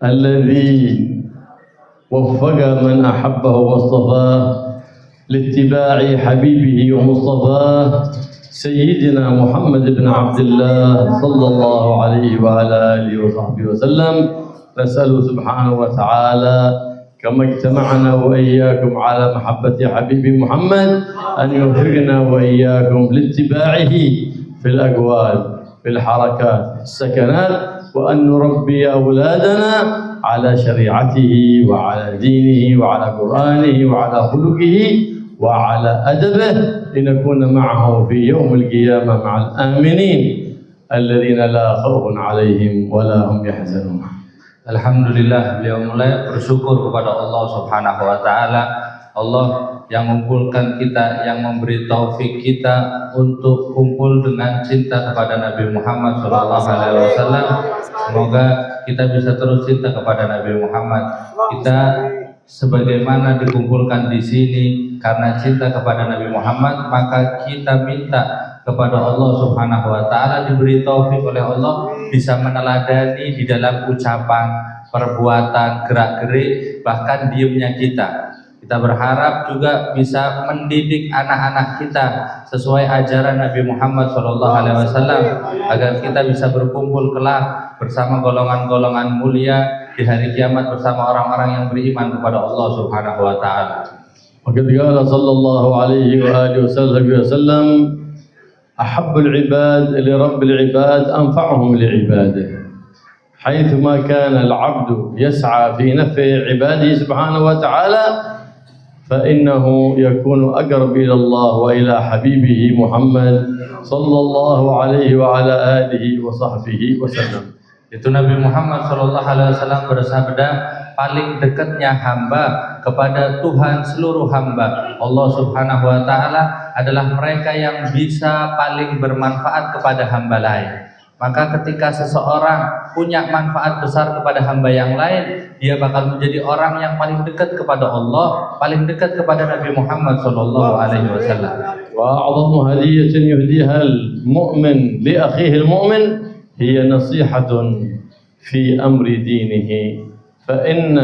الذي وفق من أحبه واصطفاه لاتباع حبيبه ومصطفاه سيدنا محمد بن عبد الله صلى الله عليه وعلى آله وصحبه وسلم. نسأله سبحانه وتعالى كما اجتمعنا وإياكم على محبة حبيب محمد أن يوفقنا وإياكم لاتباعه في الأقوال في الحركات السكنات، وأن نربي أولادنا على شريعته وعلى دينه وعلى قرآنه وعلى خلقه وعلى أدبه لنكون معه في يوم القيامة مع الآمنين الذين لا خوف عليهم ولا هم يحزنون. Alhamdulillah, beliau mulai bersyukur kepada Allah Subhanahu wa taala, Allah yang mengumpulkan kita, yang memberi taufik kita untuk kumpul dengan cinta kepada Nabi Muhammad SAW. Semoga kita bisa terus cinta kepada Nabi Muhammad. Kita sebagaimana dikumpulkan di sini karena cinta kepada Nabi Muhammad, maka kita minta kepada Allah Subhanahu wa taala diberi taufik oleh Allah bisa meneladani di dalam ucapan, perbuatan, gerak-gerik, bahkan diamnya kita. Kita berharap juga bisa mendidik anak-anak kita sesuai ajaran Nabi Muhammad SAW agar kita bisa berkumpul kelak bersama golongan-golongan mulia di hari kiamat bersama orang-orang yang beriman kepada Allah Subhanahu wa taala. وقد قال صلى الله عليه وآله وسلم أحب العباد لرب العباد أنفعهم لعباده، حيثما كان العبد يسعى في نفع عباده سبحانه وتعالى فإنه يكون أقرب إلى الله وإلى حبيبه محمد صلى الله عليه وعلى آله وصحبه وسلم. Itu Nabi Muhammad SAW bersabda, paling dekatnya hamba kepada Tuhan seluruh hamba Allah Subhanahu wa taala adalah mereka yang bisa paling bermanfaat kepada hamba lain. Maka ketika seseorang punya manfaat besar kepada hamba yang lain, dia bakal menjadi orang yang paling dekat kepada Allah, paling dekat kepada Nabi Muhammad SAW. وأعظم هدية يهديها المؤمن لأخيه المؤمن هي نصيحة في أمر دينه، فإن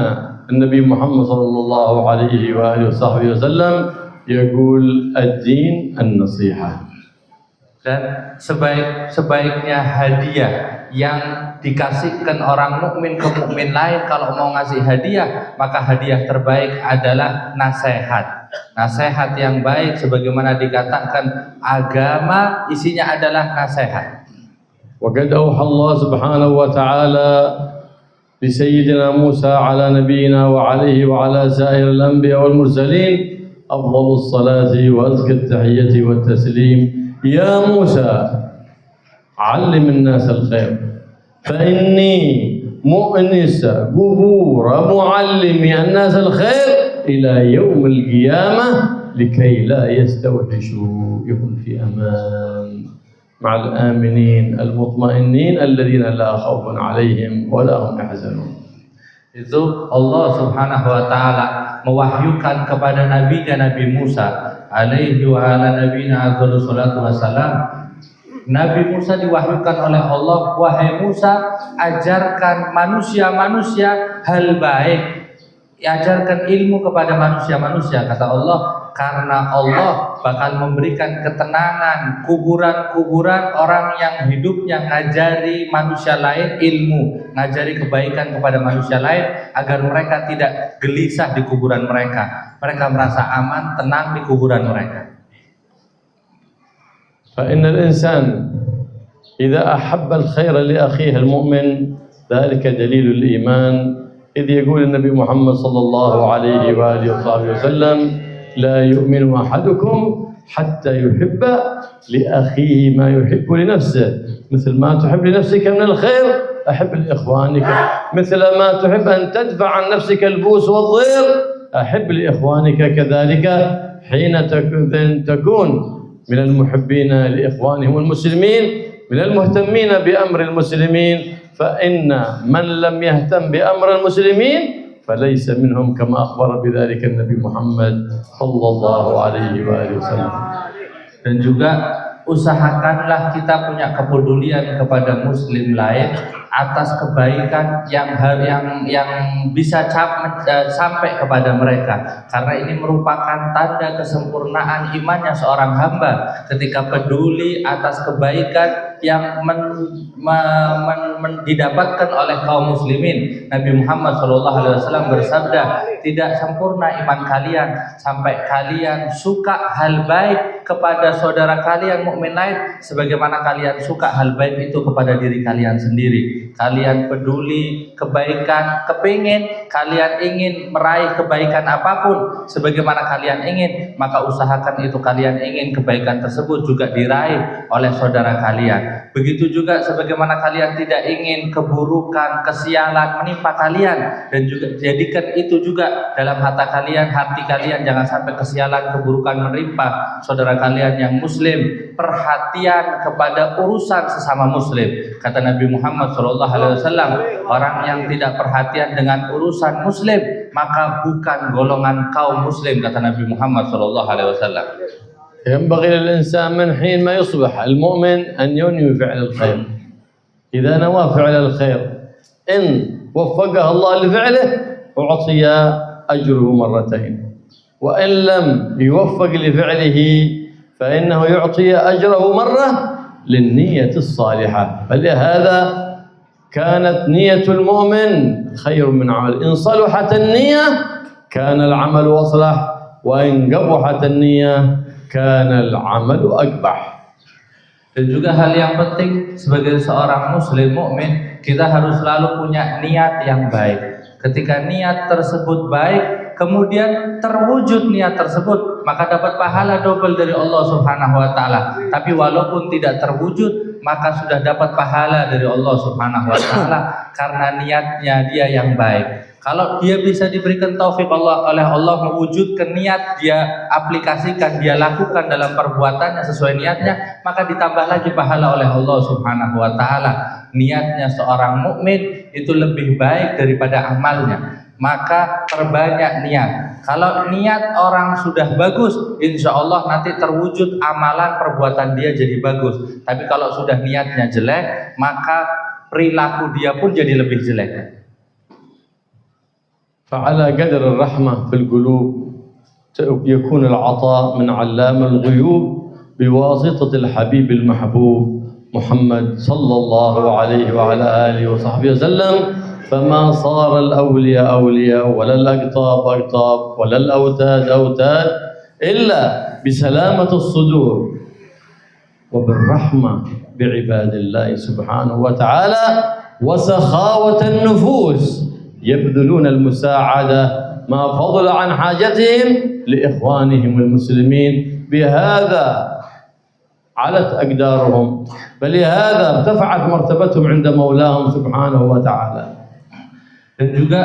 النبي محمد صلى الله عليه وآله وصحبه وسلم يقول الدين النصيحة. Dan sebaik-sebaiknya hadiah yang dikasihkan orang mukmin ke mukmin lain, kalau mau ngasih hadiah, maka hadiah terbaik adalah nasihat. Nasihat yang baik, sebagaimana dikatakan agama isinya adalah nasihat. وقد أوحى الله سبحانه وتعالى لسيدنا موسى على نبينا وعليه وعلى سائر الأنبياء والمرسلين أفضل الصلاة وأزكى التحية والتسليم: يا موسى علم الناس الخير فإني مؤنس قبور معلمي الناس الخير إلى يوم القيامة لكي لا يستوحشوا، يكون في أمان مع الآمنين المطمئنين الذين لا خوف عليهم ولا هم يحزنون. Itu Allah Subhanahu wa taala mewahyukan kepada nabinya Nabi Musa alaihi wa ala nabiyina afdhalus salatu wassalam. Nabi Musa diwahyukan oleh Allah, wahai Musa, ajarkan manusia-manusia hal baik, ajarkan ilmu kepada manusia-manusia, kata Allah, karena Allah bakal memberikan ketenangan kuburan-kuburan orang yang hidupnya ngajari manusia lain ilmu, ngajari kebaikan kepada manusia lain agar mereka tidak gelisah di kuburan mereka. Mereka merasa aman, tenang di kuburan mereka. فإن الإنسان إذا أحب الخير لأخيه المؤمن ذلك دليل الإيمان، إذ يقول النبي محمد صلى الله عليه وآله وصحبه وسلم: لا يؤمن أحدكم حتى يحب لأخيه ما يحب لنفسه، مثل ما تحب لنفسك من الخير أحب لإخوانك، مثل ما تحب أن تدفع عن نفسك البوس والضير أحب لإخوانك كذلك. حين تكون من المحبين لإخوانهم المسلمين، من المهتمين بأمر المسلمين، فإن من لم يهتم بأمر المسلمين فليس منهم كما أخبر بذلك النبي محمد صلى الله عليه وآله وسلم. Dan juga usahakanlah kita punya kepedulian kepada muslim lain atas kebaikan yang bisa sampai kepada mereka, karena ini merupakan tanda kesempurnaan imannya seorang hamba ketika peduli atas kebaikan yang didapatkan oleh kaum muslimin. Nabi Muhammad SAW bersabda, tidak sempurna iman kalian sampai kalian suka hal baik kepada saudara kalian mukmin lain sebagaimana kalian suka hal baik itu kepada diri kalian sendiri. Kalian peduli kebaikan, kepingin kalian ingin meraih kebaikan apapun sebagaimana kalian ingin, maka usahakan itu kalian ingin kebaikan tersebut juga diraih oleh saudara kalian. Begitu juga sebagaimana kalian tidak ingin keburukan, kesialan menimpa kalian, dan juga jadikan itu juga dalam hati kalian jangan sampai kesialan, keburukan menimpa saudara kalian yang muslim. Perhatian kepada urusan sesama muslim. Kata Nabi Muhammad SAW, orang yang tidak perhatian dengan urusan muslim maka bukan golongan kaum muslim, kata Nabi Muhammad SAW. ينبغي للإنسان من حين ما يصبح المؤمن أن ينوي فعل الخير. إذا نوى فعل الخير إن وفقه الله لفعله أعطي أجره مرتين، وإن لم يوفق لفعله فإنه يعطي أجره مرة للنية الصالحة. فلهذا كانت نية المؤمن خير من عمل. إن صلحت النية كان العمل أصلح، وإن قبحت النية كان العمل أقبح. Dan juga hal yang penting sebagai seorang muslim mukmin, kita harus selalu punya niat yang baik. Ketika niat tersebut baik, kemudian terwujud niat tersebut, maka dapat pahala double dari Allah Subhanahu wa taala. Tapi walaupun tidak terwujud, maka sudah dapat pahala dari Allah Subhanahu wa taala karena niatnya dia yang baik. Kalau dia bisa diberikan taufik oleh Allah mewujudkan niat, dia aplikasikan, dia lakukan dalam perbuatannya sesuai niatnya, maka ditambah lagi pahala oleh Allah Subhanahu wa taala. Niatnya seorang mukmin itu lebih baik daripada amalnya. Maka perbanyak niat. Kalau niat orang sudah bagus, insya Allah nanti terwujud amalan perbuatan dia jadi bagus. Tapi kalau sudah niatnya jelek, maka perilaku dia pun jadi lebih jelek. فعلى قدر الرحمة في القلوب يكون العطاء من علام الغيوب بواسطة الحبيب المحبوب محمد صلى الله عليه وعلى آله وصحبه وسلم. فما صار الأولياء أولياء ولا الأقطاب أقطاب ولا الأوتاد أوتاد إلا بسلامة الصدور وبالرحمة بعباد الله سبحانه وتعالى وسخاوة النفوس يبذلون المساعدة ما فضل عن حاجتهم لإخوانهم المسلمين. بهذا علت أقدارهم، فلهذا ارتفعت مرتبتهم عند مولاهم سبحانه وتعالى. Dan juga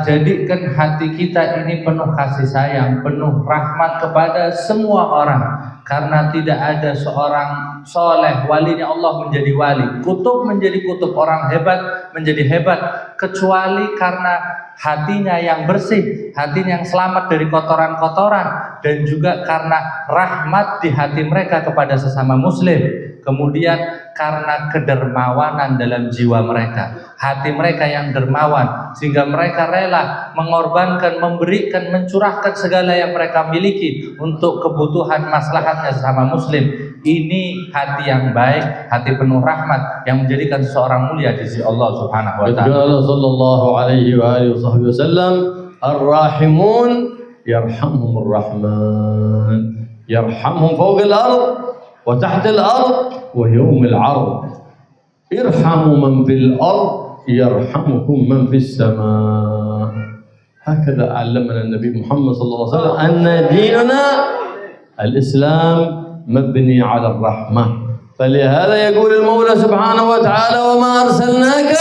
jadikan hati kita ini penuh kasih sayang, penuh rahmat kepada semua orang, karena tidak ada seorang soleh walinya Allah menjadi wali, kutub menjadi kutub, orang hebat menjadi hebat, kecuali karena hatinya yang bersih, hatinya yang selamat dari kotoran-kotoran, dan juga karena rahmat di hati mereka kepada sesama muslim. Kemudian karena kedermawanan dalam jiwa mereka, hati mereka yang dermawan, sehingga mereka rela mengorbankan, memberikan, mencurahkan segala yang mereka miliki untuk kebutuhan maslahatnya sesama muslim. Ini hati yang baik, hati penuh rahmat yang menjadikan seseorang mulia di sisi Allah Subhanahu wa taala. Qala sallallahu alaihi wa alihi wasallam, ar-rahimun yarhamhumur rahman, yarhamhum fawqa al-ard wa tahta al-ard wa yawm al-'ard. Irhamu man fil ard yarhamukum man fis sama. هكذا علمنا النبي محمد صلى الله عليه وسلم أن ديننا الإسلام مبني على الرحمة. فلهذا يقول المولى سبحانه وتعالى وما أرسلناك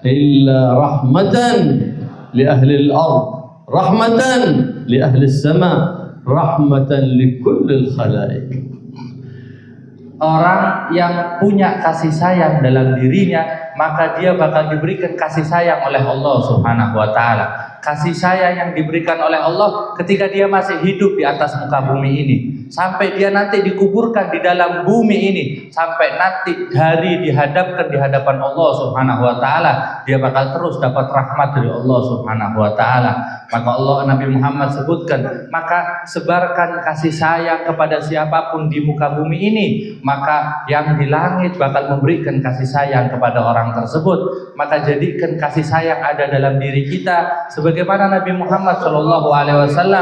إلا رحمة لأهل الأرض، رحمة لأهل السماء، رحمة لكل الخلائق. Orang yang punya kasih sayang dalam dirinya, maka dia bakal diberikan kasih sayang oleh Allah Subhanahu wa taala. kasih sayang yang diberikan oleh Allah ketika dia masih hidup di atas muka bumi ini, sampai dia nanti dikuburkan di dalam bumi ini, sampai nanti hari dihadapkan di hadapan Allah Subhanahu wa taala, dia bakal terus dapat rahmat dari Allah Subhanahu wa taala. Maka Allah, Nabi Muhammad sebutkan, maka sebarkan kasih sayang kepada siapapun di muka bumi ini, maka yang di langit bakal memberikan kasih sayang kepada orang tersebut. Maka jadikan kasih sayang ada dalam diri kita, sebagaimana Nabi Muhammad SAW.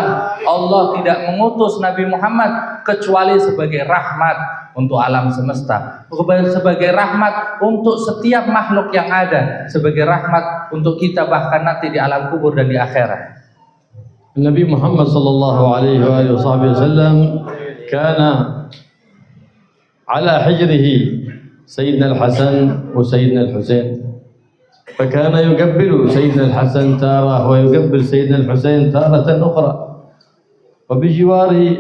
Allah tidak mengutus Nabi Muhammad kecuali sebagai rahmat untuk alam semesta, sebagai rahmat untuk setiap makhluk yang ada, sebagai rahmat untuk kita bahkan nanti di alam kubur dan di akhirat. Nabi Muhammad sallallahu alaihi wasallam kana ala hijrihi Sayyidina Al-Hasan wa Sayyidina Al-Husain, فكان يقبل سيدنا الحسن تارة ويقبل سيدنا الحسين تارة أخرى، وبجواره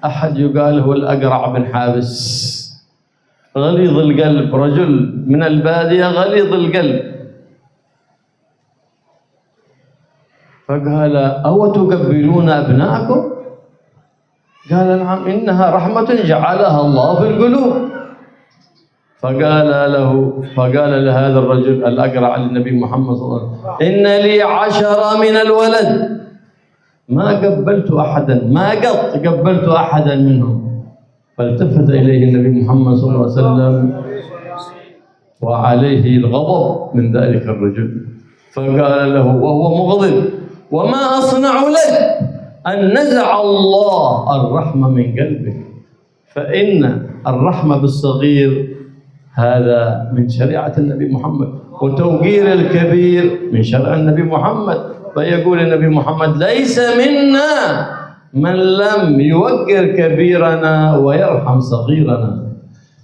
أحد يقال هو الأقرع بن حابس غليظ القلب، رجل من البادية غليظ القلب، فقال: أو تقبلون أبناءكم؟ قال: نعم، إنها رحمة جعلها الله في القلوب. فقال لهذا الرجل الأقرع للنبي محمد صلى الله عليه وسلم: إن لي 10 من الولد ما قبلت أحدا، ما قط قبلت أحدا منهم. فالتفت إليه النبي محمد صلى الله عليه وسلم وعليه الغضب من ذلك الرجل، فقال له وهو مغضب: وما أصنع لك أن نزع الله الرحمة من قلبك، فإن الرحمة بالصغير هذا من شريعة النبي محمد، وتوقير الكبير من شرع النبي محمد. فيقول النبي محمد: ليس منا من لم يوقر كبيرنا ويرحم صغيرنا.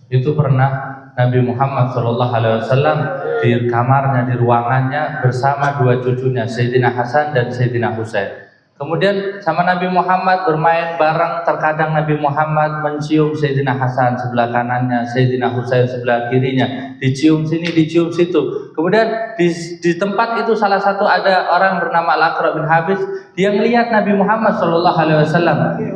Itu pernah Nabi Muhammad SAW di kamarnya, di ruangannya bersama dua cucunya, Sayyidina Hasan dan Sayyidina Husain. Kemudian sama Nabi Muhammad bermain bareng, terkadang Nabi Muhammad mencium Sayyidina Hasan sebelah kanannya, Sayyidina Husain sebelah kirinya, dicium sini, dicium situ. Kemudian di tempat itu salah satu ada orang bernama Al-Aqra bin Habis, dia melihat Nabi Muhammad SAW.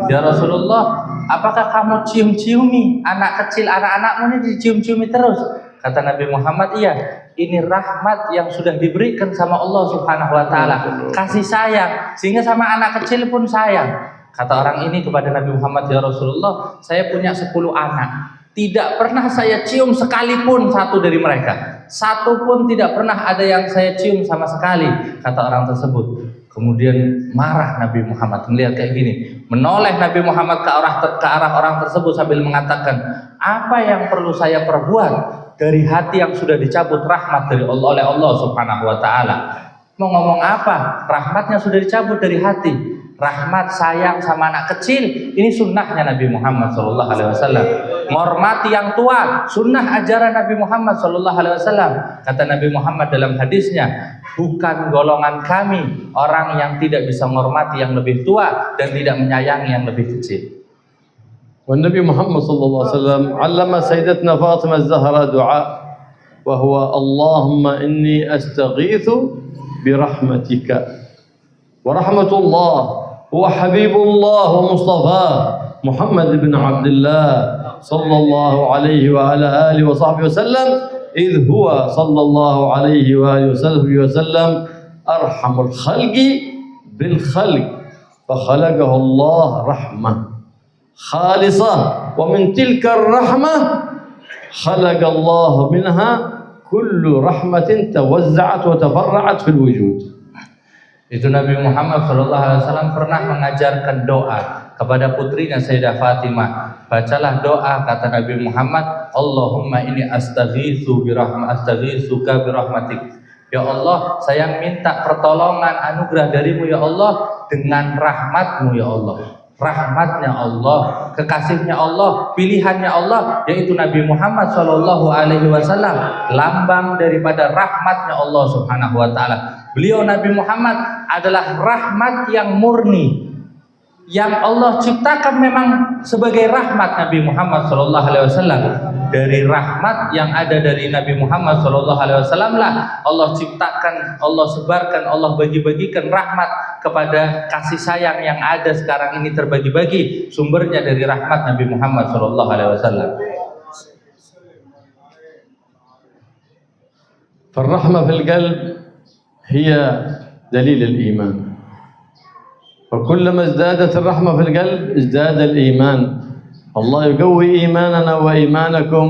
Ya Rasulullah, apakah kamu cium-ciumi anak kecil, anak-anakmu ini dicium-ciumi terus? Kata Nabi Muhammad, iya, ini rahmat yang sudah diberikan sama Allah Subhanahu wa taala, kasih sayang, sehingga sama anak kecil pun sayang. Kata orang ini kepada Nabi Muhammad, ya Rasulullah, saya punya 10 anak, tidak pernah saya cium sekalipun satu dari mereka, satu pun tidak pernah ada yang saya cium sama sekali. Kata orang tersebut. Kemudian marah Nabi Muhammad melihat kayak gini, menoleh Nabi Muhammad ke arah orang tersebut sambil mengatakan, apa yang perlu saya perbuat dari hati yang sudah dicabut rahmat dari Allah oleh Allah Subhanahu wa taala? Mau ngomong apa? Rahmatnya sudah dicabut dari hati. Rahmat sayang sama anak kecil, ini sunnahnya Nabi Muhammad SAW. Menghormati yang tua, sunnah ajaran Nabi Muhammad SAW. Kata Nabi Muhammad dalam hadisnya, bukan golongan kami orang yang tidak bisa menghormati yang lebih tua dan tidak menyayangi yang lebih kecil. والنبي محمد صلى الله عليه وسلم علم سيدتنا فاطمة الزهراء دعاء وهو: اللهم إني أستغيث برحمتك، ورحمة الله هو حبيب الله ومصطفاه محمد بن عبد الله صلى الله عليه وعلى آله وصحبه وسلم، إذ هو صلى الله عليه وآله وسلم أرحم الخلق بالخلق، فخلقه الله رحمة خالصة، ومن تلك الرحمة خلق الله منها كل رحمة توزعت وتفرعت في الوجود. Itu Nabi Muhammad SAW pernah mengajarkan doa kepada putrinya Sayyidah Fatimah. Bacalah doa, kata Nabi Muhammad, Allahumma inni astaghiitsuka birahmatik. Ya Allah, saya minta pertolongan anugerah darimu ya Allah dengan rahmatmu ya Allah. Rahmatnya Allah, kekasihnya Allah, pilihannya Allah, yaitu Nabi Muhammad SAW, lambang daripada rahmatnya Allah Subhanahu wa taala. Beliau Nabi Muhammad adalah rahmat yang murni, yang Allah ciptakan memang sebagai rahmat Nabi Muhammad SAW. Dari rahmat yang ada dari Nabi Muhammad SAW lah Allah ciptakan, Allah sebarkan, Allah bagi-bagikan rahmat kepada kasih sayang yang ada sekarang ini terbagi-bagi, sumbernya dari rahmat Nabi Muhammad SAW. فالرحمة في القلب هي دليل الإيمان، وكلما ازدادت الرحمة في القلب ازداد الإيمان. الله يقوي إيماننا وإيمانكم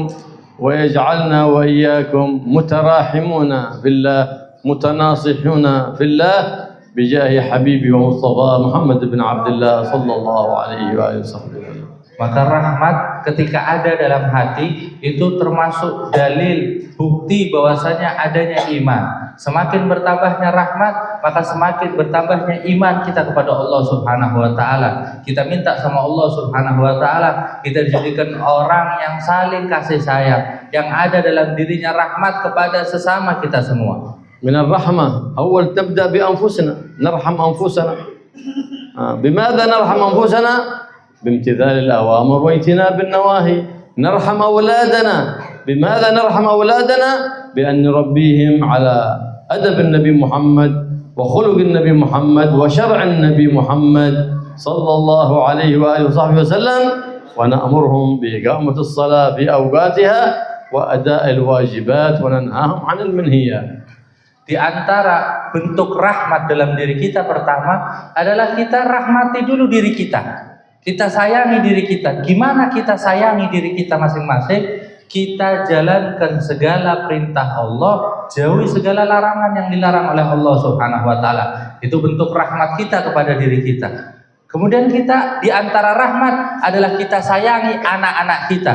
ويجعلنا وإياكم متراحمون في الله متناصحون في الله بجاه حبيبي ومصطفى محمد بن عبد الله صلى الله عليه وآله وسلم. Maka rahmat ketika ada dalam hati itu termasuk dalil bukti bahwasanya adanya iman. Semakin bertambahnya rahmat, maka semakin bertambahnya iman kita kepada Allah Subhanahu wa taala. Kita minta sama Allah Subhanahu wa taala kita dijadikan orang yang saling kasih sayang, yang ada dalam dirinya rahmat kepada sesama kita semua. من الرحمة أول تبدأ بأنفسنا، نرحم أنفسنا. بماذا نرحم أنفسنا؟ بامتثال الأوامر واجتناب النواهي. نرحم أولادنا، بماذا نرحم أولادنا؟ بأن نربيهم على أدب النبي محمد وخلق النبي محمد وشرع النبي محمد صلى الله عليه وآله وصحبه وسلم، ونأمرهم بإقامة الصلاة في أوقاتها وأداء الواجبات وننهاهم عن المنهيات. Di antara bentuk rahmat dalam diri kita pertama adalah kita rahmati dulu diri kita. Kita sayangi diri kita. Gimana kita sayangi diri kita masing-masing? Kita jalankan segala perintah Allah, jauhi segala larangan yang dilarang oleh Allah Subhanahu wa taala. Itu bentuk rahmat kita kepada diri kita. Kemudian kita di antara rahmat adalah kita sayangi anak-anak kita.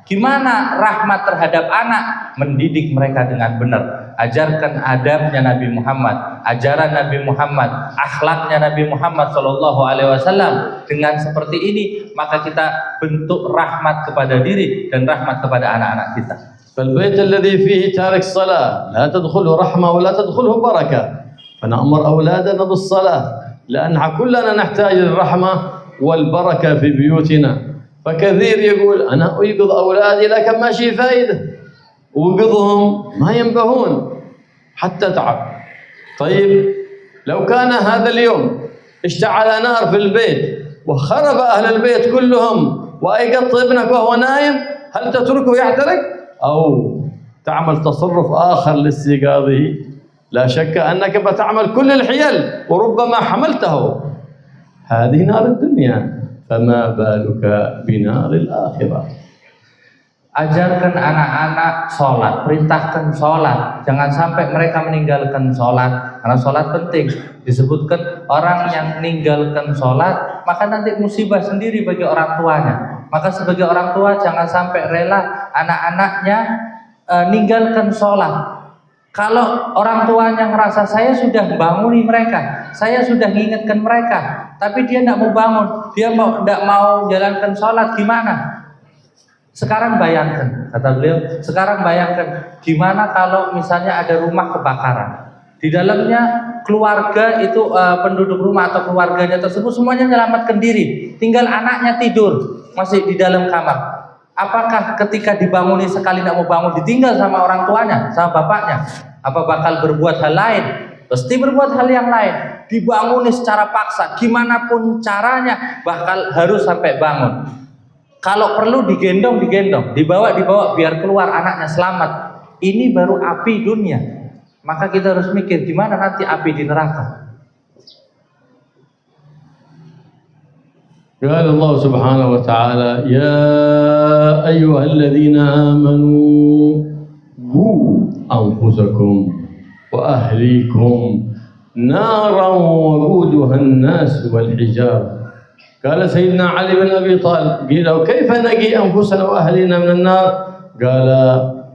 Gimana rahmat terhadap anak? Mendidik mereka dengan benar. Ajarkan adabnya Nabi Muhammad, ajaran Nabi Muhammad, akhlaknya Nabi Muhammad SAW. Dengan seperti ini, maka kita bentuk rahmat kepada diri dan rahmat kepada anak-anak kita. فالبيت الذي فيه تارك الصلاة لا تدخله رحمة ولا تدخله بركة. فنأمر أولادنا بالصلاة لأن كلنا نحتاج للرحمة والبركة في بيوتنا. فكثير يقول أنا أيقظ أولادي لكن ما شي فائدة، وقضهم ما ينبهون حتى تعب. طيب لو كان هذا اليوم اشتعل نار في البيت وخرب أهل البيت كلهم وأيقظت ابنك وهو نايم، هل تتركه يحترق أو تعمل تصرف آخر لاستيقاظه؟ لا شك أنك بتعمل كل الحيل وربما حملته. هذه نار الدنيا، فما بالك بنار الآخرة. Ajarkan anak-anak sholat, perintahkan sholat. Jangan sampai mereka meninggalkan sholat, karena sholat penting. Disebutkan orang yang meninggalkan sholat, maka nanti musibah sendiri bagi orang tuanya. Maka sebagai orang tua jangan sampai rela anak-anaknya ninggalkan sholat. Kalau orang tuanya ngerasa saya sudah banguni mereka, saya sudah mengingatkan mereka, tapi dia tidak mau bangun, dia tidak mau jalankan sholat, gimana? Sekarang bayangkan, kata beliau, sekarang bayangkan gimana kalau misalnya ada rumah kebakaran. Di dalamnya keluarga itu penduduk rumah atau keluarganya tersebut semuanya menyelamatkan diri. Tinggal anaknya tidur, masih di dalam kamar. Apakah ketika dibanguni sekali tidak mau bangun, ditinggal sama orang tuanya, sama bapaknya? Apa bakal berbuat hal lain? Pasti berbuat hal yang lain. Dibanguni secara paksa, gimana pun caranya, bakal harus sampai bangun. Kalau perlu digendong, dibawa biar keluar anaknya selamat. Ini baru api dunia. Maka kita harus mikir gimana nanti api di neraka. قال الله سبحانه وتعالى يا أيها الذين آمنوا قوا أنفسكم وأهليكم نارا وقودها الناس والحجارة. قال سيدنا علي بن أبي طالب قيل له كيف نقي أنفسنا وأهلنا من النار؟ قال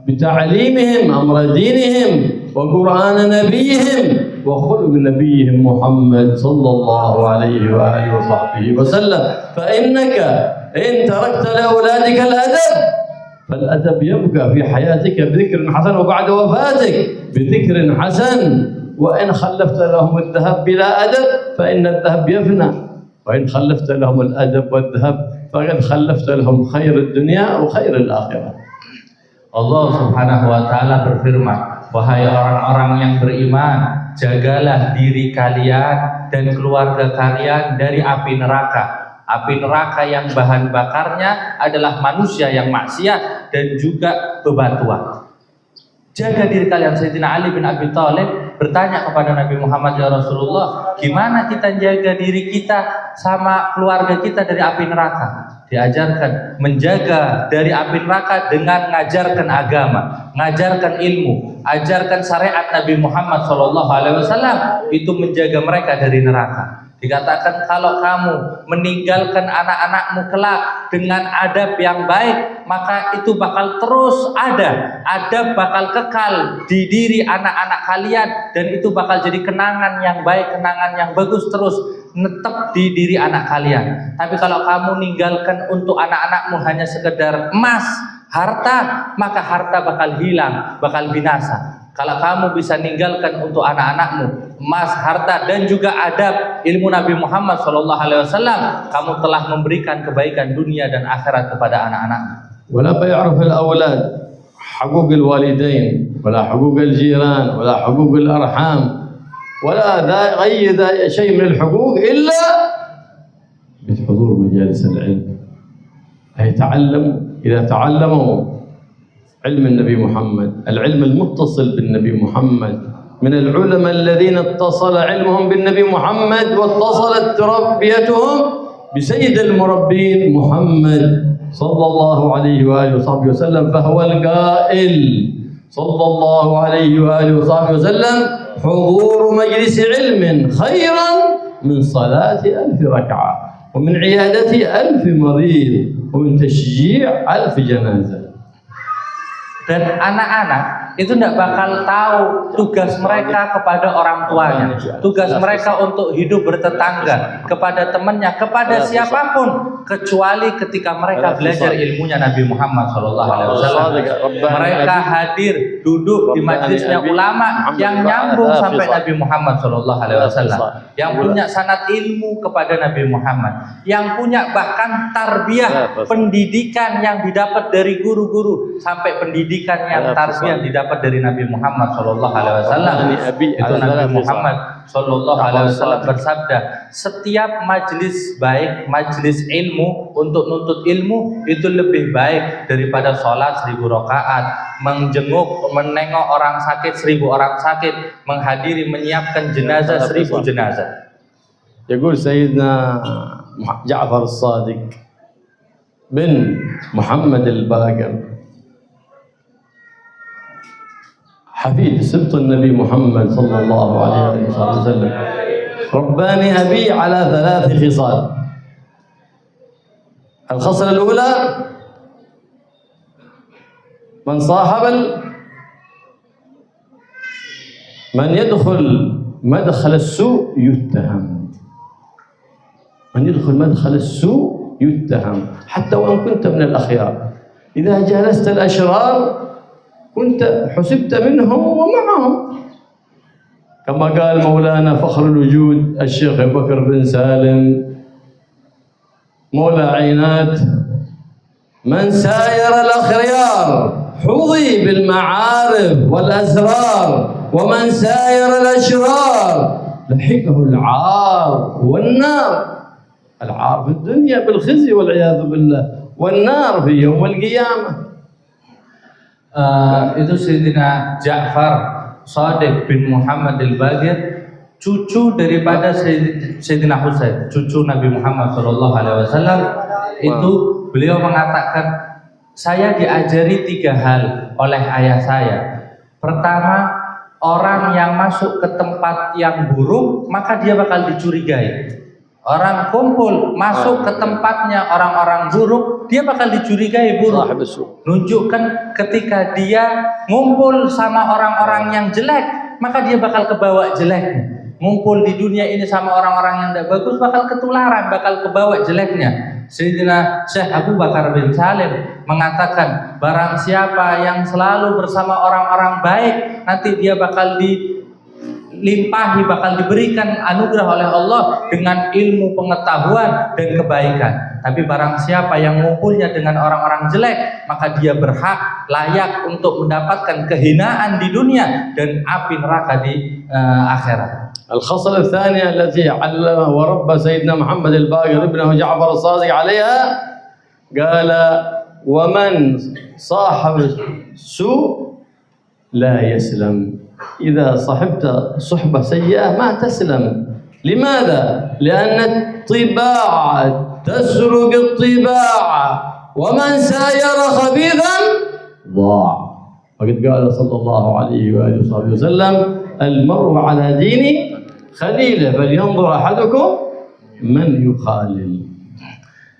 بتعليمهم أمر دينهم وقرآن نبيهم وخلق نبيهم محمد صلى الله عليه وآله وصحبه وسلم. فإنك إن تركت لأولادك الأدب فالأدب يبقى في حياتك بذكر حسن وبعد وفاتك بذكر حسن، وإن خلفت لهم الذهب بلا أدب فإن الذهب يفنى. وإن خلفت لهم الأدب والذهب فقد خلفت لهم خير الدنيا وخير الآخرة. Allah Subhanahu wa taala berfirman, wahai orang-orang yang beriman, jagalah diri kalian dan keluarga kalian dari api neraka. Api neraka yang bahan bakarnya adalah manusia yang maksiat dan juga bebatuan. Jaga diri kalian. Sayyidina Ali bin Abi Thalib bertanya kepada Nabi Muhammad, ya Rasulullah, gimana kita jaga diri kita sama keluarga kita dari api neraka? Diajarkan menjaga dari api neraka dengan mengajarkan agama, mengajarkan ilmu, ajarkan syariat Nabi Muhammad SAW, itu menjaga mereka dari neraka. Dikatakan kalau kamu meninggalkan anak-anakmu kelak dengan adab yang baik, maka itu bakal terus ada, adab bakal kekal di diri anak-anak kalian, dan itu bakal jadi kenangan yang baik, kenangan yang bagus terus netep di diri anak kalian. Tapi kalau kamu meninggalkan untuk anak-anakmu hanya sekedar emas, harta, maka harta bakal hilang, bakal binasa. Kalau kamu bisa ninggalkan untuk anak-anakmu emas, harta, dan juga adab ilmu Nabi Muhammad SAW, kamu telah memberikan kebaikan dunia dan akhirat kepada anak-anakmu. ولا يعرف الأولاد حقوق الوالدين ولا حقوق الجيران ولا حقوق الأرحام ولا أي شيء من الحقوق إلا بحضور مجالس العلم. أي إذا تعلموا علم النبي محمد، العلم المتصل بالنبي محمد، من العلماء الذين اتصل علمهم بالنبي محمد واتصلت تربيتهم بسيد المربين محمد صلى الله عليه وآله وصحبه وسلم، فهو القائل صلى الله عليه وآله وصحبه وسلم: حضور مجلس علم خيرا من صلاة 1000 ركعة ومن عيادة 1000 مريض ومن تشجيع 1000 جنازة. Dan anak-anak itu tidak bakal tahu tugas mereka kepada orang tuanya, tugas mereka untuk hidup bertetangga, kepada temannya, kepada siapapun, kecuali ketika mereka belajar ilmunya Nabi Muhammad SAW. Mereka hadir duduk di majelisnya ulama yang nyambung sampai Nabi Muhammad SAW, yang punya sanad ilmu kepada Nabi Muhammad, yang punya bahkan tarbiyah, pendidikan yang didapat dari guru-guru, sampai pendidikan yang tarbiyah didapat dari Nabi Muhammad SAW. Itu Nabi Muhammad SAW bersabda, setiap majelis baik, majelis ilmu untuk nuntut ilmu itu lebih baik daripada sholat 1000 rakaat, menjenguk, menengok orang sakit 1000 orang sakit, menghadiri, menyiapkan jenazah 1000 jenazah. يقول سيدنا جعفر الصادق بن محمد الباقر حفيد سبط النبي محمد صلى الله عليه وسلم: رباني أبي على 3 خصال. الخصلة الأولى: من صاحب من يدخل مدخل السوء يتهم، من يدخل مدخل السوء يتهم حتى وإن كنت من الأخيار. إذا جالست الأشرار كنت حسبت منهم ومعهم، كما قال مولانا فخر الوجود الشيخ أبو بكر بن سالم مولى عينات: من ساير الأخيار حظي بالمعارف والأسرار، ومن ساير الأشرار لحقه العار والنار. العار في الدنيا بالخزي والعياذ بالله، والنار في يوم القيامة. Itu Sayyidina Ja'far Shadiq bin Muhammad al-Baqir, cucu daripada Sayyidina Husain, cucu Nabi Muhammad SAW. Itu beliau mengatakan, saya diajari 3 hal oleh ayah saya. Pertama, orang yang masuk ke tempat yang buruk maka dia bakal dicurigai. Orang kumpul masuk ke tempatnya orang-orang buruk, dia bakal dicurigai buruk. Nunjukkan ketika dia ngumpul sama orang-orang yang jelek, maka dia bakal kebawa jeleknya. Ngumpul di dunia ini sama orang-orang yang tidak bagus, bakal ketularan, bakal kebawa jeleknya. Sayyidina Syekh Abu Bakar bin Salim mengatakan, barang siapa yang selalu bersama orang-orang baik, nanti dia bakal dilimpahi, bakal diberikan anugerah oleh Allah dengan ilmu pengetahuan dan kebaikan. Tapi barang siapa yang ngumpulnya dengan orang-orang jelek, maka dia berhak, layak untuk mendapatkan kehinaan di dunia dan api neraka di akhirat. الخصلة الثانية التي علم وربى سيدنا محمد الباقر ابنه جعفر الصادق عليها قال ومن صاحب سوء لا يسلم إذا صحبت صحبة سيئة ما تسلم. لماذا؟ لأن الطباع تسرق الطباع ومن ساير خبيثا ضاع. وقد قال صلى الله عليه وآله وصحبه وسلم المرء على دين خليله فلينظر أحدكم من يخالل.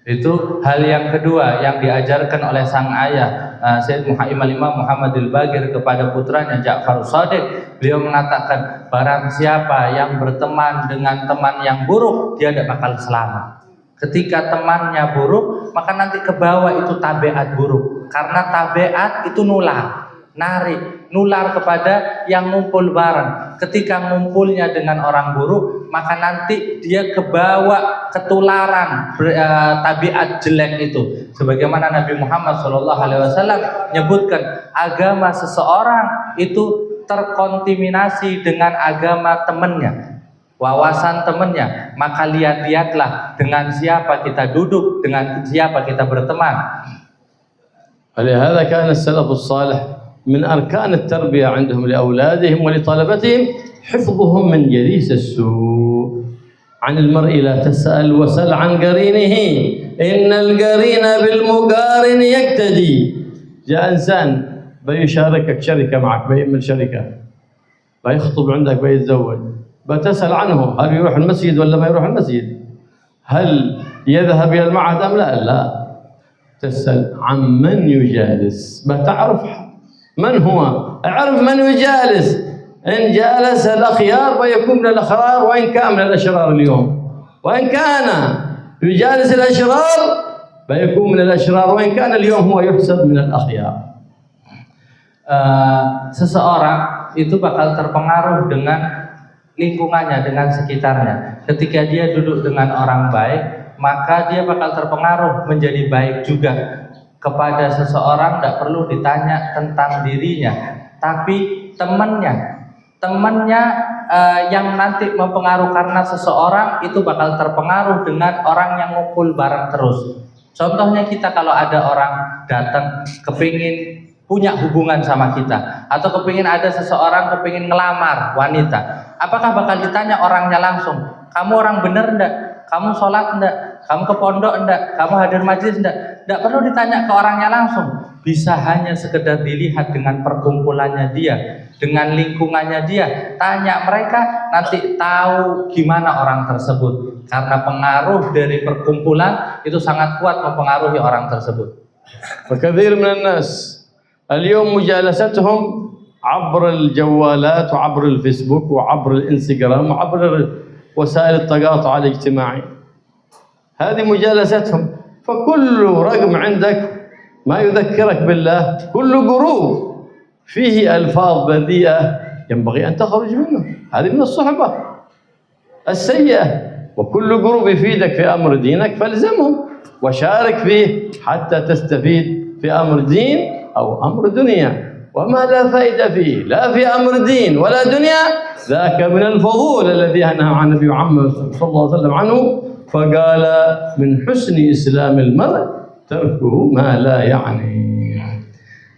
Itu hal yang kedua yang diajarkan oleh sang ayah Sayyid Imam Muhammad al-Baqir kepada putranya Ja'far Shadiq. Beliau mengatakan barang siapa yang berteman dengan teman yang buruk, dia tidak bakal selamat. Ketika temannya buruk, maka nanti ke bawah itu tabiat buruk. Karena tabiat itu nular kepada yang ngumpul bareng. Ketika ngumpulnya dengan orang buruk, maka nanti dia kebawa ketularan tabiat jelek itu. Sebagaimana Nabi Muhammad SAW menyebutkan agama seseorang itu terkontaminasi dengan agama temannya, wawasan temannya. Maka lihat-lihatlah dengan siapa kita duduk, dengan siapa kita berteman. ولهذا كان السلف الصالح من أركان التربية عندهم لأولادهم ولطلبتهم حفظهم من جليس السوء. عن المرء لا تسأل وسل عن قرينه إن القرين بالمقارن يقتدي. جاء إنسان بيشاركك شركة معك، بيعمل شركة، بيخطب عندك، بيتزوج، بتسأل عنه هل يروح المسجد ولا ما يروح المسجد، هل يذهب إلى المعهد أم لا. لا، تسأل عن من يجالس، بتعرف من هو، اعرف من يجالس. إن جالس الأخيار فيكون من الأخرار وإن كان من الأشرار اليوم، وإن كان يجالس الأشرار فيكون من الأشرار وإن كان اليوم هو يحسب من الأخيار. Seseorang itu bakal terpengaruh dengan lingkungannya, dengan sekitarnya. Ketika dia duduk dengan orang baik, maka dia bakal terpengaruh menjadi baik juga. Kepada seseorang tidak perlu ditanya tentang dirinya, tapi temannya yang nanti mempengaruhi, karena seseorang itu bakal terpengaruh dengan orang yang ngumpul bareng terus. Contohnya kita kalau ada orang datang kepingin punya hubungan sama kita, atau kepingin ada seseorang kepingin ngelamar wanita, apakah bakal ditanya orangnya langsung, kamu orang bener enggak? Kamu sholat enggak? Kamu ke pondok enggak? Kamu hadir majelis enggak? Enggak perlu ditanya ke orangnya langsung. Bisa hanya sekedar dilihat dengan perkumpulannya dia, dengan lingkungannya dia. Tanya mereka, nanti tahu gimana orang tersebut. Karena pengaruh dari perkumpulan itu sangat kuat mempengaruhi orang tersebut. وكثير من الناس اليوم مجالستهم عبر الجوالات وعبر الفيسبوك وعبر الانستغرام وعبر وسائل التقاطع الاجتماعي. هذه مجالستهم، فكل رقم عندك ما يذكرك بالله، كل جروب فيه ألفاظ بذيئة ينبغي أن تخرج منه. هذه من الصحبة السيئة. وكل جروب يفيدك في أمر دينك فالزمهم وشارك فيه حتى تستفيد في أمر دين أو أمر دنيا. وما لا فائدة فيه لا في أمر دين ولا دنيا ذاك من الفضول الذي نهى عن النبي محمد صلى الله عليه وسلم عنه فقال من حسن إسلام المرء تركه ما لا يعني.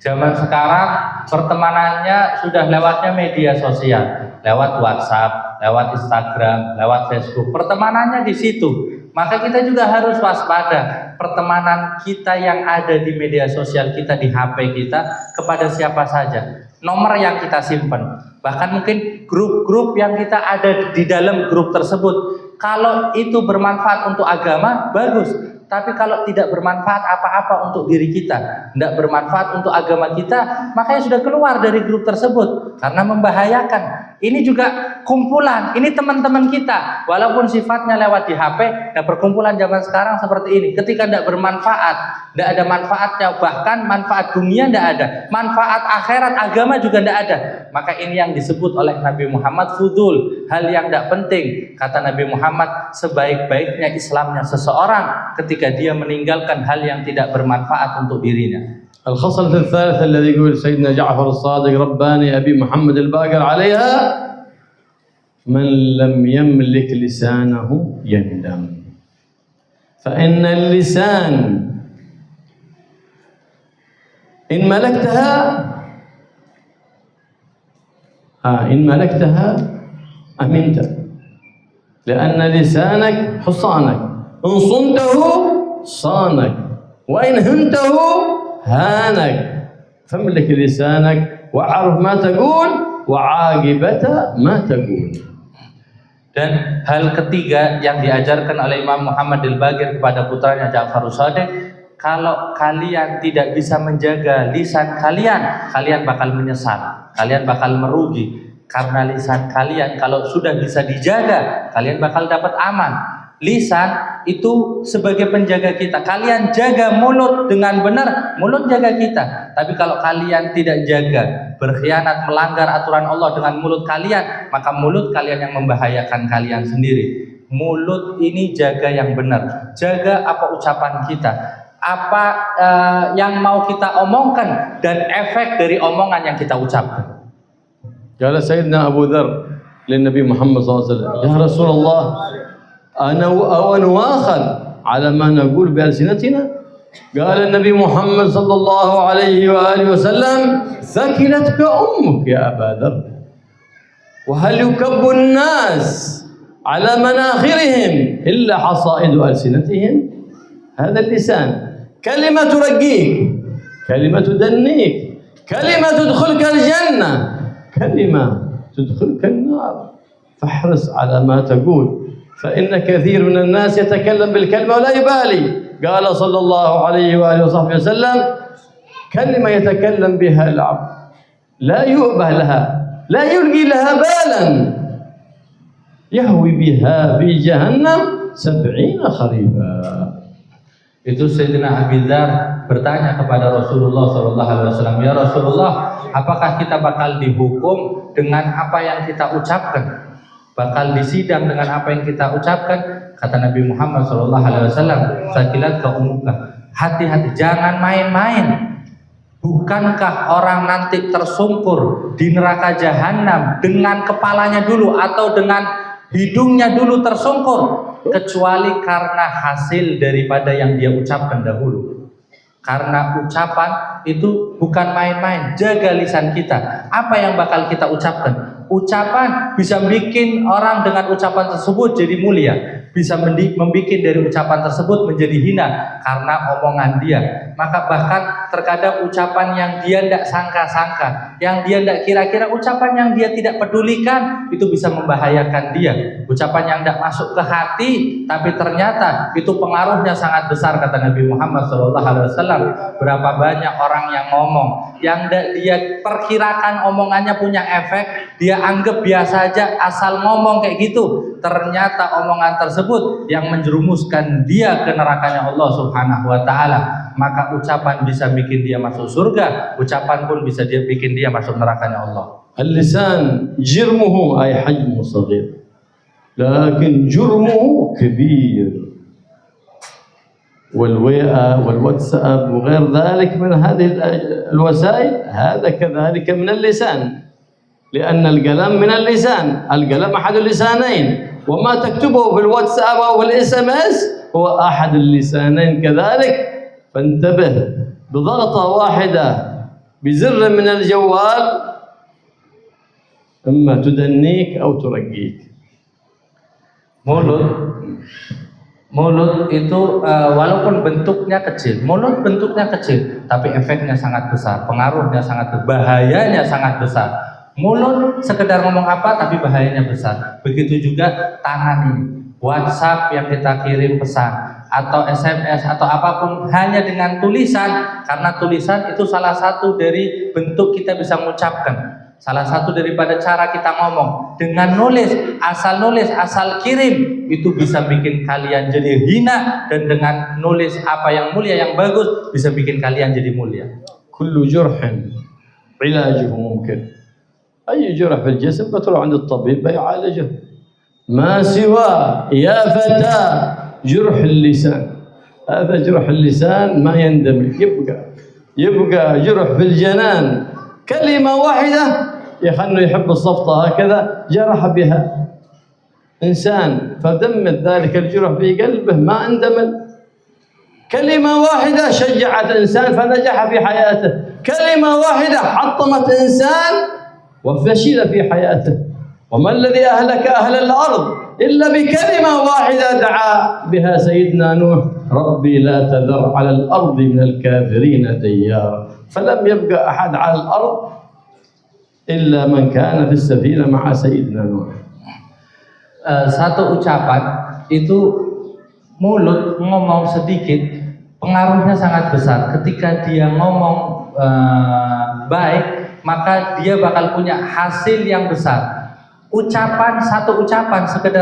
Zaman sekarang pertemanannya sudah lewatnya media sosial, lewat WhatsApp, lewat Instagram, lewat Facebook. Pertemanannya di situ. Maka kita juga harus waspada pertemanan kita yang ada di media sosial kita, di HP kita, kepada siapa saja. Nomor yang kita simpan, bahkan mungkin grup-grup yang kita ada di dalam grup tersebut. Kalau itu bermanfaat untuk agama, bagus. Tapi kalau tidak bermanfaat apa-apa untuk diri kita, tidak bermanfaat untuk agama kita, makanya sudah keluar dari grup tersebut karena membahayakan. Ini juga kumpulan, ini teman-teman kita. Walaupun sifatnya lewat di HP, dan perkumpulan zaman sekarang seperti ini. Ketika tidak bermanfaat, tidak ada manfaatnya, bahkan manfaat dunia tidak ada, manfaat akhirat agama juga tidak ada. Maka ini yang disebut oleh Nabi Muhammad fudul, hal yang tidak penting. Kata Nabi Muhammad, sebaik-baiknya Islamnya seseorang ketika dia meninggalkan hal yang tidak bermanfaat untuk dirinya. الخصلة الثالثة الذي يقول سيدنا جعفر الصادق رباني أبي محمد الباقر عليها من لم يملك لسانه يندم فإن اللسان إن ملكتها أمنت لأن لسانك حصانك إن صنته صانك وإن هنته هانك فاملك لسانك وعرف ما تقول وعاقبة ما تقول. Dan hal ketiga yang diajarkan oleh Imam Muhammad al-Baqir kepada putranya Ja'far as-Shadiq, kalau kalian tidak bisa menjaga lisan kalian, kalian bakal menyesal, kalian bakal merugi. Karena lisan kalian kalau sudah bisa dijaga, kalian bakal dapat aman. Lisan itu sebagai penjaga kita. Kalian jaga mulut dengan benar, mulut jaga kita. Tapi kalau kalian tidak jaga, berkhianat, melanggar aturan Allah dengan mulut kalian, maka mulut kalian yang membahayakan kalian sendiri. Mulut ini jaga yang benar. Jaga apa ucapan kita, apa yang mau kita omongkan, dan efek dari omongan yang kita ucapkan. Qala Sayyidina Abu Dzar lin Nabi Muhammad SAW, ya Rasulullah, أنا ونواخذ على ما نقول بألسنتنا. قال النبي محمد صلى الله عليه وآله وسلم ثكلتك أمك يا أبا ذر وهل يكب الناس على مناخرهم إلا حصائد ألسنتهم. هذا اللسان كلمة ترقيك، كلمة تدنيك، كلمة تدخلك الجنة، كلمة تدخلك النار. فاحرص على ما تقول فإن كثير من الناس يتكلم بالكلمة ولا يبالي. قال صلى الله عليه وآله وصحبه وسلم كلمة يتكلم بها العبد لا يؤبه لها، لا يلقي لها بالا، يهوي بها في جهنم 70 خريفا. Itu Sayyidina Abi Dzar bertanya kepada Rasulullah SAW, ya Rasulullah, apakah kita bakal dihukum dengan apa yang kita ucapkan? Bakal disidang dengan apa yang kita ucapkan? Kata Nabi Muhammad SAW, sakilat ka umuka, hati-hati, jangan main-main. Bukankah orang nanti tersungkur di neraka jahanam dengan kepalanya dulu atau dengan hidungnya dulu tersungkur, kecuali karena hasil daripada yang dia ucapkan dahulu. Karena ucapan itu bukan main-main. Jaga lisan kita. Apa yang bakal kita ucapkan? Ucapan bisa bikin orang dengan ucapan tersebut jadi mulia, bisa membuat dari ucapan tersebut menjadi hina karena omongan dia. Maka bahkan terkadang ucapan yang dia tidak sangka-sangka, yang dia tidak kira-kira, ucapan yang dia tidak pedulikan, itu bisa membahayakan dia. Ucapan yang tidak masuk ke hati, tapi ternyata itu pengaruhnya sangat besar. Kata Nabi Muhammad SAW, berapa banyak orang yang ngomong, yang dia perkirakan omongannya punya efek, dia anggap biasa aja, asal ngomong kayak gitu. Ternyata omongan tersebut yang menjerumuskan dia ke nerakanya Allah Subhanahu wa Ta'ala. Maka ucapan bisa bikin dia masuk surga, ucapan pun bisa dia bikin dia masuk nerakanya Allah. Al-lisan jirmuhu ay hajmu saghir, lakin jurmuhu kabir. والويئة والواتساب وغير ذلك من هذه الوسائل هذا كذلك من اللسان، لأن القلم من اللسان، القلم أحد اللسانين، وما تكتبه في الواتساب أو الSMS هو أحد اللسانين كذلك. فانتبه، بضغطة واحدة بزر من الجوال إما تدنيك أو ترقيك. Mulut itu walaupun bentuknya kecil, mulut bentuknya kecil, tapi efeknya sangat besar, pengaruhnya sangat besar, bahayanya sangat besar. Mulut sekedar ngomong apa tapi bahayanya besar. Begitu juga tangan ini, WhatsApp yang kita kirim pesan atau SMS atau apapun hanya dengan tulisan, karena tulisan itu salah satu dari bentuk kita bisa mengucapkan. Salah satu daripada cara kita ngomong dengan nulis, asal kirim itu bisa bikin kalian jadi hina, dan dengan nulis apa yang mulia yang bagus bisa bikin kalian jadi mulia. Kullu jurhin ilajuhu mumkin. Ay jurh fil jism fatruh 'inda at-tabib ya'alajuh. Ma siwa ya fata jurh al-lisan. هذا جرح اللسان ما يندمج، يبقى جرح في الجنان، كلمة واحدة يخلوا يحب الصفطة هكذا جرح بها إنسان فدمت ذلك الجرح في قلبه ما اندمج. كلمة واحدة شجعت إنسان فنجح في حياته، كلمة واحدة حطمت إنسان وفشل في حياته. وما الذي أهلك أهل الأرض إلا بكلمة واحدة دعا بها سيدنا نوح: ربي لا تذر على الأرض من الكافرين ديارا. فلم يبقى أحد على الأرض إلا من كان في السفينة مع سيدنا نوح. Satu ucapan itu, mulut ngomong sedikit pengaruhnya sangat besar. Ketika dia ngomong baik, maka dia bakal punya hasil yang besar. Sekedar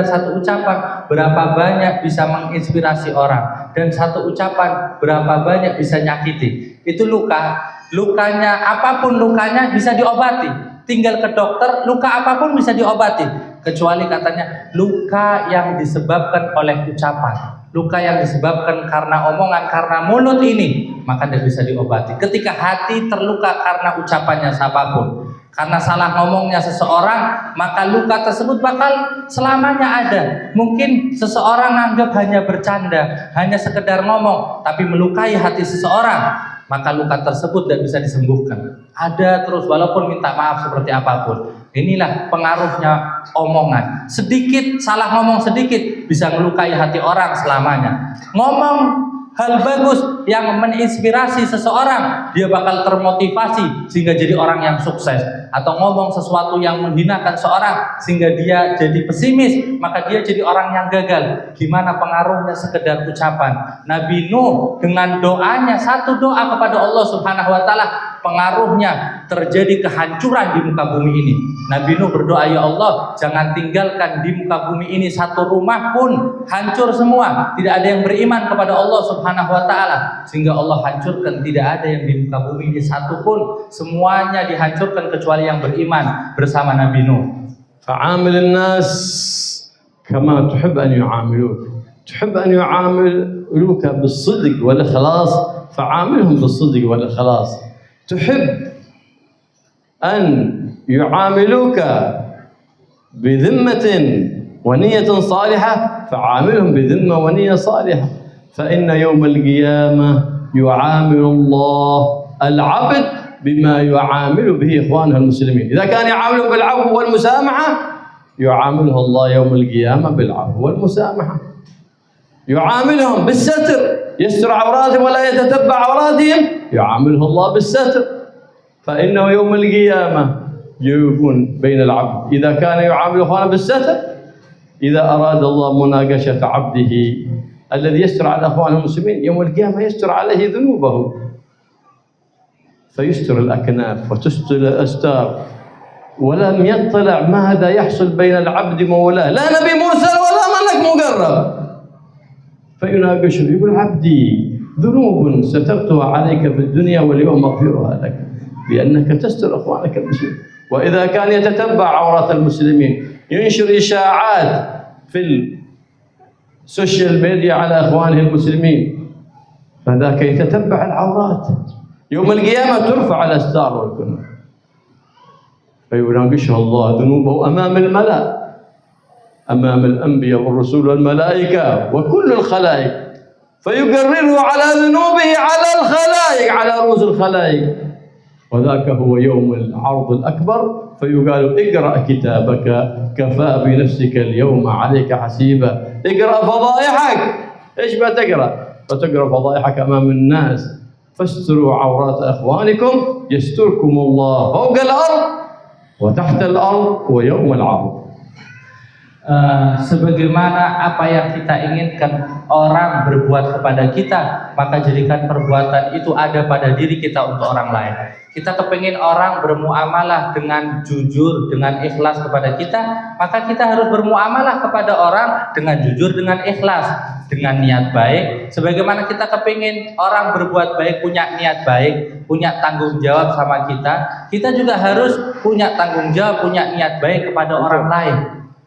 satu ucapan berapa banyak bisa menginspirasi orang, dan satu ucapan berapa banyak bisa nyakiti. Itu lukanya apapun lukanya bisa diobati, tinggal ke dokter, luka apapun bisa diobati, kecuali katanya luka yang disebabkan oleh ucapan, luka yang disebabkan karena omongan, karena mulut ini, maka tidak bisa diobati. Ketika hati terluka karena ucapannya siapapun, karena salah ngomongnya seseorang, maka luka tersebut bakal selamanya ada. Mungkin seseorang anggap hanya bercanda, hanya sekedar ngomong, tapi melukai hati seseorang, maka luka tersebut tidak bisa disembuhkan. Ada terus walaupun minta maaf seperti apapun. Inilah pengaruhnya omongan. Sedikit salah ngomong sedikit bisa melukai hati orang selamanya. Ngomong hal bagus yang menginspirasi seseorang, dia bakal termotivasi sehingga jadi orang yang sukses. Atau ngomong sesuatu yang menghinakan seorang sehingga dia jadi pesimis, maka dia jadi orang yang gagal. Gimana pengaruhnya sekedar ucapan? Nabi Nuh dengan doanya, satu doa kepada Allah Subhanahu wa taala, pengaruhnya terjadi kehancuran di muka bumi ini. Nabi Nuh berdoa, ya Allah, jangan tinggalkan di muka bumi ini satu rumah pun, hancur semua, tidak ada yang beriman kepada Allah Subhanahu wa taala, sehingga Allah hancurkan, tidak ada yang di muka bumi ini satu pun, semuanya dihancurkan kecuali yang beriman bersama Nabi Nuh. Fa'amil an-nas kama tuhib an yu'amiluk. Tuhib an yu'amiluka bis-sidq wal ikhlas, fa'amilhum bis-sidq wal ikhlas. تحب أن يعاملوك بذمة ونية صالحة، فعاملهم بذمة ونية صالحة. فإن يوم القيامة يعامل الله العبد بما يعامل به إخوانه المسلمين. إذا كان يعاملهم بالعفو والمسامحة، يعامله الله يوم القيامة بالعفو والمسامحة. يعاملهم بالستر، يستر عوراتهم ولا يتتبع عوراتهم، يعامله الله بالستر. فإنه يوم القيامة يكون بين العبد، إذا كان يعامل أخوانه بالستر، إذا أراد الله مناقشة عبده الذي يستر على أخوانه المسلمين، يوم القيامة يستر عليه ذنوبه، فيستر الأكناف وتستر الأستار، ولم يطلع ماذا يحصل بين العبد ومولاه، لا نبي مرسل ولا ملك مقرب، فيناقشه يقول: عبدي ذنوب سترتها عليك في الدنيا واليوم أغفرها لك بأنك تستر أخوانك المسلمين. وإذا كان يتتبع عورات المسلمين، ينشر إشاعات في السوشيال ميديا على أخوانه المسلمين، فذاك يتتبع العورات، يوم القيامة ترفع الأستار والكنوز، فيناقشه الله ذنوبه أمام الملأ، أمام الأنبياء والرسول والملائكة وكل الخلائق، فيقرره على ذنوبه على الخلائق، على رؤوس الخلائق، وذاك هو يوم العرض الأكبر. فيقال: اقرأ كتابك كفى بنفسك اليوم عليك حسيبا. اقرأ فضائحك. إيش بتقرأ؟ فتقرأ فضائحك أمام الناس. فاستروا عورات أخوانكم يستركم الله فوق الأرض وتحت الأرض ويوم العرض. sebagaimana apa yang kita inginkan orang berbuat kepada kita, maka jadikan perbuatan itu ada pada diri kita untuk orang lain. Kita kepingin orang bermuamalah dengan jujur, dengan ikhlas kepada kita, maka kita harus bermuamalah kepada orang dengan jujur, dengan ikhlas, dengan niat baik. Sebagaimana kita kepingin orang berbuat baik, punya niat baik, punya tanggung jawab sama kita, kita juga harus punya tanggung jawab, punya niat baik kepada orang lain.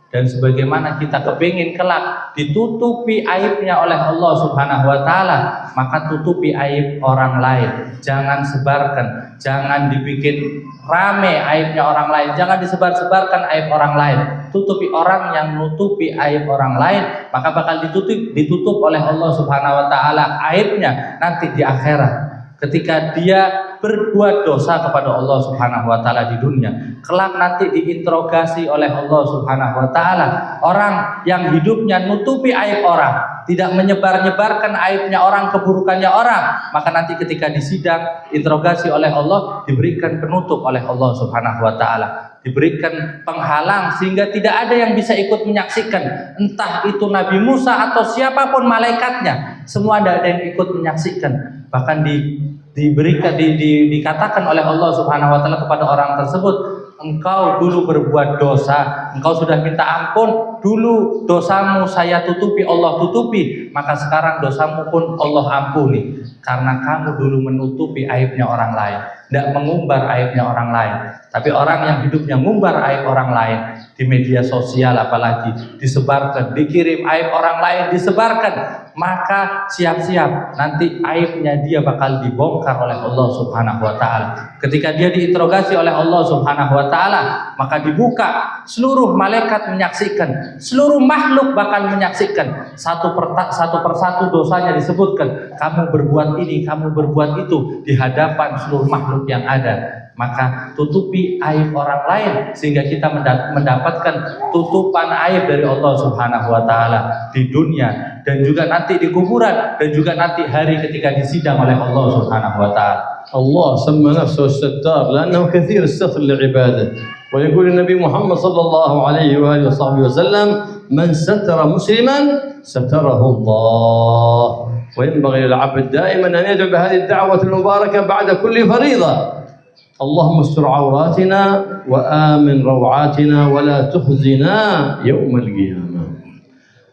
Dan sebagaimana kita kepingin kelak ditutupi aibnya oleh Allah Subhanahu wa Ta'ala, maka tutupi aib orang lain, jangan sebarkan, jangan dibikin rame aibnya orang lain, jangan disebar-sebarkan aib orang lain. Tutupi orang yang nutupi aib orang lain, maka bakal ditutup oleh Allah Subhanahu wa Ta'ala aibnya nanti di akhirat. Ketika dia berbuat dosa kepada Allah Subhanahu wa Ta'ala di dunia, kelak nanti diinterogasi oleh Allah Subhanahu wa Ta'ala. Orang yang hidupnya nutupi aib orang, tidak menyebar-nyebarkan aibnya orang, keburukannya orang, maka nanti ketika disidang, interogasi oleh Allah, diberikan penutup oleh Allah Subhanahu wa Ta'ala, diberikan penghalang sehingga tidak ada yang bisa ikut menyaksikan, entah itu Nabi Musa atau siapapun malaikatnya, semua tidak ada yang ikut menyaksikan. Bahkan dikatakan oleh Allah Subhanahu wa Ta'ala kepada orang tersebut, engkau dulu berbuat dosa, engkau sudah minta ampun, dulu dosamu saya tutupi, Allah tutupi, maka sekarang dosamu pun Allah ampuni, karena kamu dulu menutupi aibnya orang lain, tidak mengumbar aibnya orang lain. Tapi orang yang hidupnya ngumbar aib orang lain di media sosial, apalagi disebarkan, dikirim aib orang lain disebarkan, maka siap-siap nanti aibnya dia bakal dibongkar oleh Allah Subhanahu wa Ta'ala. Ketika dia diinterogasi oleh Allah Subhanahu wa Ta'ala, maka dibuka, seluruh malaikat menyaksikan, seluruh makhluk bakal menyaksikan, satu persatu dosanya disebutkan, kamu berbuat ini, kamu berbuat itu, di hadapan seluruh makhluk yang ada. Maka tutupi aib orang lain sehingga kita mendapatkan tutupan aib dari Allah Subhanahu wa Ta'ala di dunia, dan juga nanti di kuburan, dan juga nanti hari ketika disidang oleh Allah Subhanahu wa Ta'ala. Allah سمى نفسه الستار لأنه كثير الستر لعباده، ويقول النبي محمد صلى الله عليه وآله وصحبه وسلم: من ستر مسلما ستره الله. وينبغي للعبد دائما أن يدعو بهذه الدعوة المباركة بعد كل فريضة: اللهم استر عوراتنا وآمن روعاتنا ولا تخزنا يوم القيامة.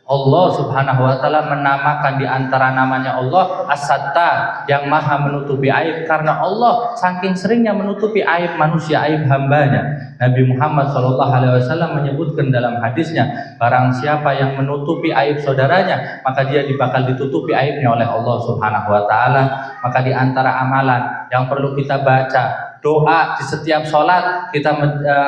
Allah Subhanahu wa Ta'ala menamakan di antara namanya Allah As-Sattar, yang maha menutupi aib, karena Allah saking seringnya menutupi aib manusia, aib hambanya. Nabi Muhammad SAW menyebutkan dalam hadisnya, barang siapa yang menutupi aib saudaranya, maka dia bakal ditutupi aibnya oleh Allah Subhanahu wa Ta'ala. Maka di antara amalan yang perlu kita baca, doa di setiap sholat, kita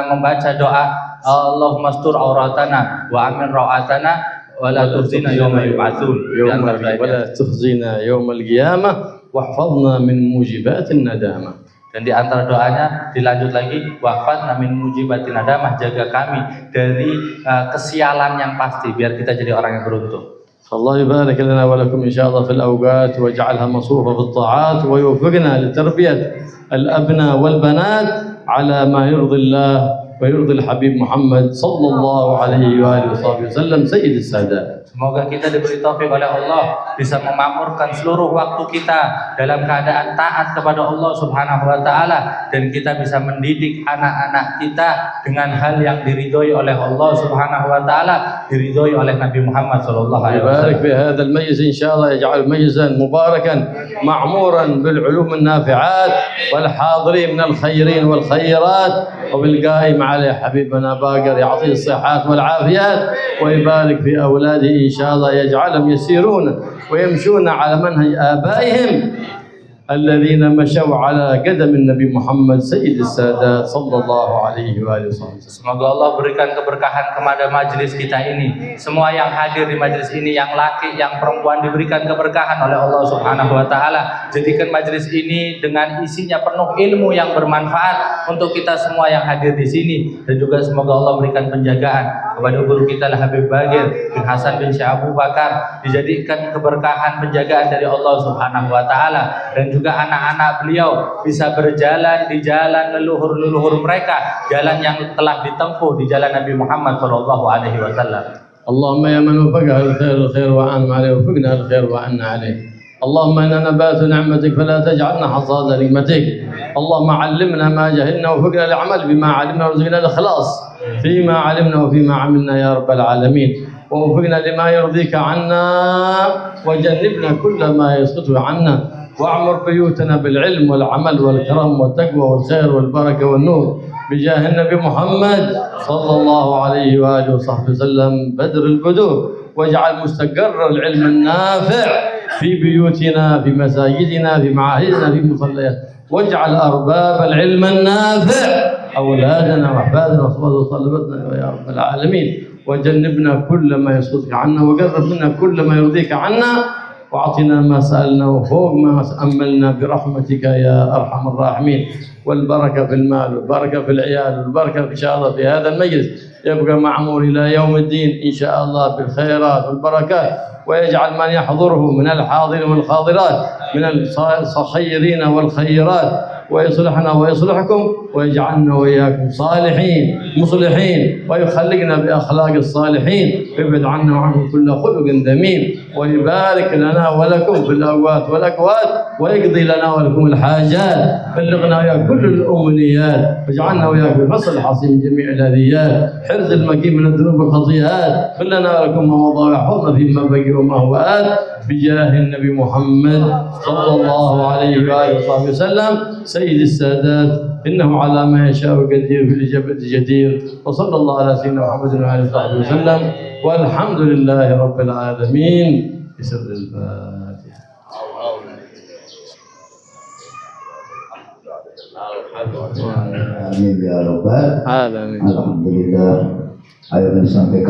membaca doa Allahumma astur auratana wa amin rawatana wala tukhzina yawma yub'atsun, wala tukhzina yawmal qiyamah wahfazna min mujibatin nadamah. Dan di antara doanya dilanjut lagi, wahfazna min mujibatin nadamah, jaga kami dari kesialan yang pasti, biar kita jadi orang yang beruntung. الله يبارك لنا ولكم إن شاء الله في الأوقات ويجعلها مصروفة في الطاعات ويوفقنا لتربية الأبناء والبنات على ما يرضي الله ويرضي الحبيب محمد صلى الله عليه وآله وسلم سيد السادات. Semoga kita diberi taufik oleh Allah bisa memakmurkan seluruh waktu kita dalam keadaan taat kepada Allah Subhanahu wa Ta'ala, dan kita bisa mendidik anak-anak kita dengan hal yang diridhoi oleh Allah Subhanahu wa Ta'ala, diridhoi oleh Nabi Muhammad sallallahu alaihi wasallam. يبارك في هذا المجلس إن شاء الله، يجعل مجلسا مباركا معمورا بالعلوم النافعات والحاضرين من الخيرين والخيرات، وبالقائم عليه حبيبنا باقر يعطيه الصحات والعافيات، ويبارك في أولاده إن شاء الله، يجعلهم يسيرون ويمشون على منهج آبائهم الذين مشوا على قدم النبي محمد سيد السادات صلى الله عليه وآله وسلم. Semoga Allah berikan keberkahan kepada majelis kita ini. Semua yang hadir di majelis ini, yang laki, yang perempuan, diberikan keberkahan oleh Allah Subhanahu wa Ta'ala. Jadikan majelis ini dengan isinya penuh ilmu yang bermanfaat untuk kita semua yang hadir di sini, dan juga semoga Allah berikan penjagaan kepada guru kita Habib Bagir bin Hasan bin Syekh Abu Bakar, dijadikan keberkahan penjagaan dari Allah Subhanahu wa taala, dan juga anak-anak beliau bisa berjalan di jalan leluhur-leluhur mereka, jalan yang telah ditempuh di jalan Nabi Muhammad sallallahu alaihi wasallam. Allahumma ya man wafaqaha al-khair wa an'ama alayhi wafaqna al-khair wa anna alayhi. اللهم إنا نبات نعمتك فلا تجعلنا حصاد نعمتك. اللهم علمنا ما جهلنا وفقنا العمل بما علمنا وارزقنا الإخلاص فيما علمنا وفيما عملنا يا رب العالمين، ووفقنا لما يرضيك عنا وجنبنا كل ما يسقطه عنا، واعمر بيوتنا بالعلم والعمل والكرم والتقوى والخير والبركة والنور بجاه النبي محمد صلى الله عليه وآله وصحبه وسلم بدر البدور، واجعل مستقر العلم النافع في بيوتنا في مساجدنا في معاهدنا في مصليات، واجعل أرباب العلم النافع أولادنا وأحفادنا وطلبتنا يا رب العالمين، وجنبنا كل ما يصدك عنا، وقرب منا كل ما يرضيك عنا، واعطنا ما سألنا وفوق ما أملنا برحمتك يا أرحم الراحمين. والبركة في المال والبركة في العيال والبركة إن شاء الله في هذا المجلس يبقى معمور إلى يوم الدين إن شاء الله بالخيرات والبركات، ويجعل من يحضره من الحاضرين والحاضرات من الخيرين والخيرات، ويصلحنا ويصلحكم، ويجعلنا وإياكم صالحين مصلحين، ويخلقنا بأخلاق الصالحين، ويبعد عنا وعنكم كل خلق ذميم، ويبارك لنا ولكم في الأوقات والأكوات، ويقضي لنا ولكم الحاجات، بلغنا وإياكم كل الأمنيات، واجعلنا وإياكم بفصل الحصين من جميع الأذيات، حرز المكين من الذنوب والخطيئات، كلنا ولكم ما مضى ويحفظنا فيما بقي وما هو آت، بجاه النبي محمد صلى الله عليه وآله وصحبه وسلم سيد السادات، إنه على ما يشاء قدير في الإجابة جدير، وصلى الله على سيدنا محمد وعلى آله وصحبه وسلم، والحمد لله رب العالمين. بسر الفاتحة. Amin ya Rabbal Alamin. Alhamdulillah. Ayo disampaikan.